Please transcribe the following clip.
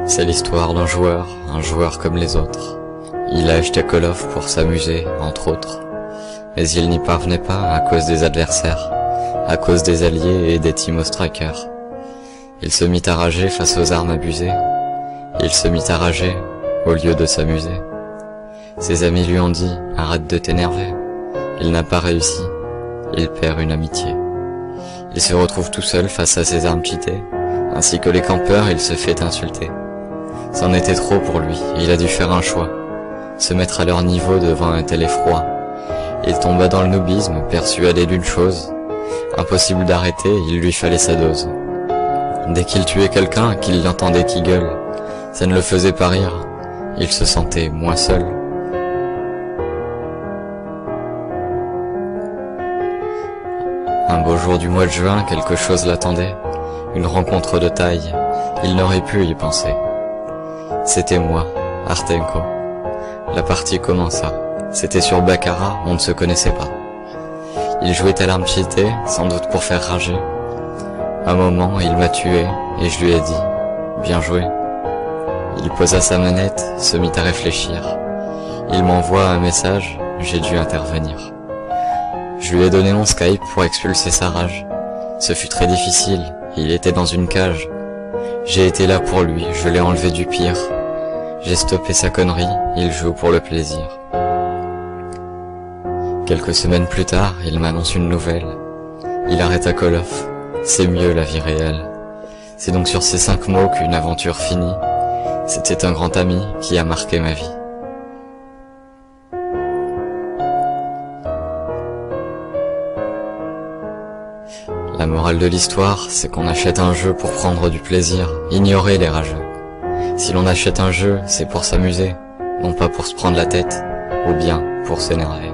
C'est l'histoire d'un joueur, un joueur comme les autres. Il a acheté Call of pour s'amuser, entre autres. Mais il n'y parvenait pas à cause des adversaires, à cause des alliés et des Timo Strikers. Il se mit à rager face aux armes abusées. Il se mit à rager au lieu de s'amuser. Ses amis lui ont dit « Arrête de t'énerver ». Il n'a pas réussi. Il perd une amitié. Il se retrouve tout seul face à ses armes cheatées. Ainsi que les campeurs, il se fait insulter. C'en était trop pour lui, il a dû faire un choix. Se mettre à leur niveau devant un tel effroi. Il tomba dans le noobisme, persuadé d'une chose. Impossible d'arrêter, il lui fallait sa dose. Dès qu'il tuait quelqu'un, qu'il l'entendait qui gueule, ça ne le faisait pas rire, il se sentait moins seul. Un beau jour du mois de juin, quelque chose l'attendait. Une rencontre de taille, il n'aurait pu y penser. C'était moi, Artenko. La partie commença. C'était sur Baccarat, on ne se connaissait pas. Il jouait à l'arme cheatée, sans doute pour faire rager. Un moment, il m'a tué, et je lui ai dit « Bien joué ». Il posa sa manette, se mit à réfléchir. Il m'envoie un message, j'ai dû intervenir. Je lui ai donné mon Skype pour expulser sa rage. Ce fut très difficile, il était dans une cage. J'ai été là pour lui, je l'ai enlevé du pire. J'ai stoppé sa connerie, il joue pour le plaisir. Quelques semaines plus tard, il m'annonce une nouvelle. Il arrête à Call of, c'est mieux la vie réelle. C'est donc sur ces 5 mots qu'une aventure finit. C'était un grand ami qui a marqué ma vie. La morale de l'histoire, c'est qu'on achète un jeu pour prendre du plaisir, ignorer les rageux. Si l'on achète un jeu, c'est pour s'amuser, non pas pour se prendre la tête, ou bien pour s'énerver.